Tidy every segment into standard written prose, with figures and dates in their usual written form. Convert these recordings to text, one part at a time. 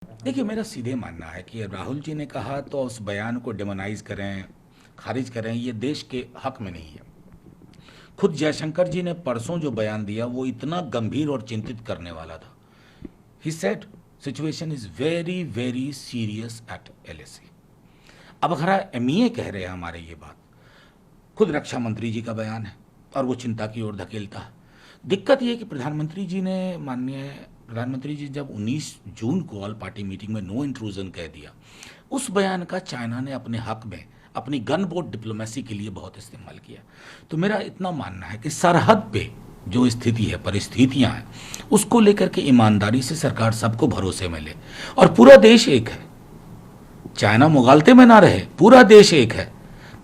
देखिए, मेरा सीधे मानना है कि राहुल जी ने कहा तो उस बयान को डेमोनाइज करें, खारिज करें, ये देश के हक में नहीं है। खुद जयशंकर जी ने परसों जो बयान दिया वो इतना गंभीर और चिंतित करने वाला था। He said situation is very very serious at LAC. अब अगर एमईए कह रहे हैं हमारे ये बात, खुद रक्षा मंत्री जी का बयान है और वो चिंता की ओर धकेलता है। दिक्कत ये है कि प्रधानमंत्री जी ने, माननीय प्रधानमंत्री जी जब 19 जून को ऑल पार्टी मीटिंग में नो इंट्रूजन कह दिया, उस बयान का चाइना ने अपने हक में अपनी गन बोट डिप्लोमेसी के लिए बहुत इस्तेमाल किया। तो मेरा इतना मानना है कि सरहद पे जो स्थिति है, परिस्थितियां हैं, उसको लेकर के ईमानदारी से सरकार सबको भरोसे में ले। और पूरा देश एक है, चाइना मुगालते में ना रहे, पूरा देश एक है।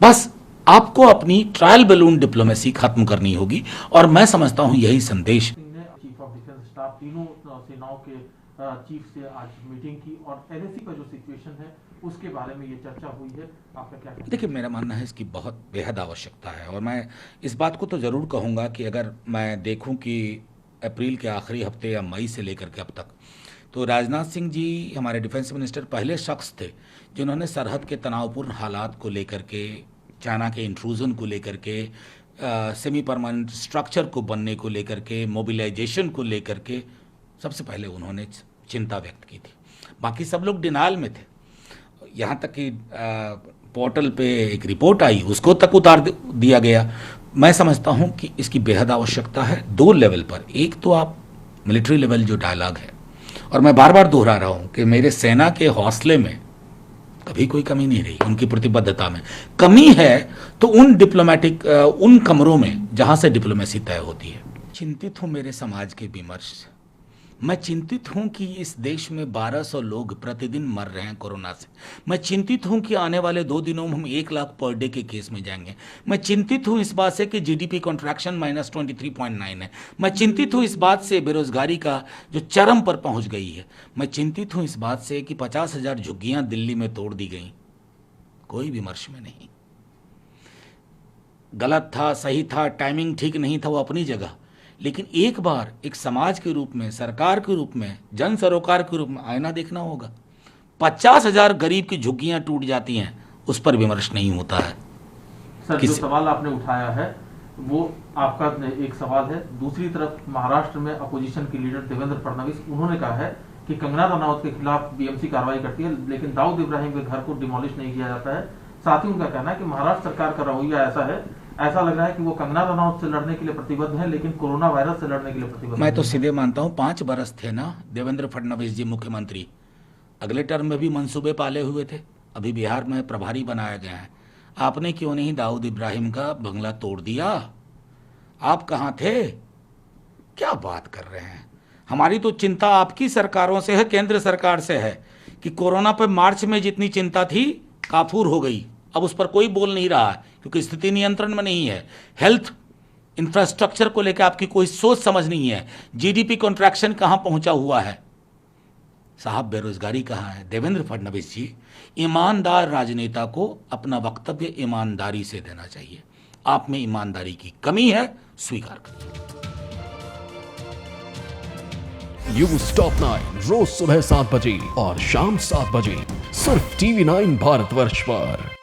बस आपको अपनी ट्रायल बैलून डिप्लोमेसी खत्म करनी होगी और मैं समझता हूं यही संदेश। चीफ ऑफ डिफेंस स्टाफ तीनों सेनाओं के चीफ से आज मीटिंग की और एलएसी का जो सिचुएशन है उसके बारे में ये चर्चा हुई है, आपका क्या कहना है? देखिए, मेरा मानना है इसकी बहुत बेहद आवश्यकता है और मैं इस बात को तो ज़रूर कहूँगा कि अगर मैं देखूँ कि अप्रैल के आखिरी हफ्ते या मई से लेकर के अब तक, तो राजनाथ सिंह जी हमारे डिफेंस मिनिस्टर पहले शख्स थे जिन्होंने सरहद के तनावपूर्ण हालात को लेकर के, चाइना के इंट्रूजन को लेकर के, सेमी परमानेंट स्ट्रक्चर को बनने को लेकर के, मोबिलाइजेशन को लेकर के सबसे पहले उन्होंने चिंता व्यक्त की थी। बाकी सब लोग डिनाल में थे। यहाँ तक कि पोर्टल पे एक रिपोर्ट आई, उसको तक उतार दिया गया। मैं समझता हूँ कि इसकी बेहद आवश्यकता है दो लेवल पर। एक तो आप मिलिट्री लेवल जो डायलॉग है, और मैं बार बार दोहरा रहा हूँ कि मेरे सेना के हौसले में कभी कोई कमी नहीं रही, उनकी प्रतिबद्धता में कमी है तो उन डिप्लोमेटिक उन कमरों में जहाँ से डिप्लोमेसी तय होती है। चिंतित हूँ मेरे समाज के विमर्श से। मैं चिंतित हूं कि इस देश में 1200 लोग प्रतिदिन मर रहे हैं कोरोना से। मैं चिंतित हूं कि आने वाले 2 दिनों में हम 1 लाख पर डे के केस में जाएंगे। मैं चिंतित हूं इस बात से कि जीडीपी कॉन्ट्रैक्शन -23.9 है। मैं चिंतित हूं इस बात से बेरोजगारी का जो चरम पर पहुंच गई है। मैं चिंतित हूं इस बात से कि 50,000 झुग्गियां दिल्ली में तोड़ दी गई। कोई विमर्श में नहीं। गलत था, सही था, टाइमिंग ठीक नहीं था, वो अपनी जगह। लेकिन एक बार एक समाज के रूप में, सरकार के रूप में, जन सरोकार के रूप में आईना देखना होगा। 50,000 गरीब की झुग्गियां टूट जाती हैं, उस पर विमर्श नहीं होता है। सर, जो सवाल आपने उठाया है वो आपका एक सवाल है। दूसरी तरफ महाराष्ट्र में अपोजिशन के लीडर देवेंद्र फडणवीस, उन्होंने कहा है कि कंगना रनौत के खिलाफ बीएमसी कार्रवाई करती है लेकिन दाऊद इब्राहिम के घर को डिमोलिश नहीं किया जाता है। साथ ही उनका कहना है कि महाराष्ट्र सरकार का रवैया ऐसा है, ऐसा लग रहा है कि वो कंगना रनौत से लड़ने के लिए प्रतिबद्ध है लेकिन कोरोना वायरस से लड़ने के लिए प्रतिबद्ध। मैं तो सीधे मानता हूं 5 बरस थे ना देवेंद्र फडणवीस जी मुख्यमंत्री, अगले टर्म में भी मंसूबे पाले हुए थे। अभी बिहार में प्रभारी बनाया गया है। आपने क्यों नहीं दाऊद इब्राहिम का बंगला तोड़ दिया? आप कहां थे? क्या बात कर रहे हैं? हमारी तो चिंता आपकी सरकारों से है, केंद्र सरकार से है कि कोरोना पर मार्च में जितनी चिंता थी काफूर हो गई। अब उस पर कोई बोल नहीं रहा है क्योंकि स्थिति नियंत्रण में नहीं है। हेल्थ इंफ्रास्ट्रक्चर को लेकर आपकी कोई सोच समझ नहीं है। जीडीपी कॉन्ट्रैक्शन कहां पहुंचा हुआ है? साहब, बेरोजगारी कहां है? देवेंद्र फडणवीस जी, ईमानदार राजनेता को अपना वक्तव्य ईमानदारी से देना चाहिए। आप में ईमानदारी की कमी है, स्वीकार करिए। न्यूज टॉप 9 रोज सुबह 7 बजे और शाम 7 बजे सिर्फ TV9 भारतवर्ष पर।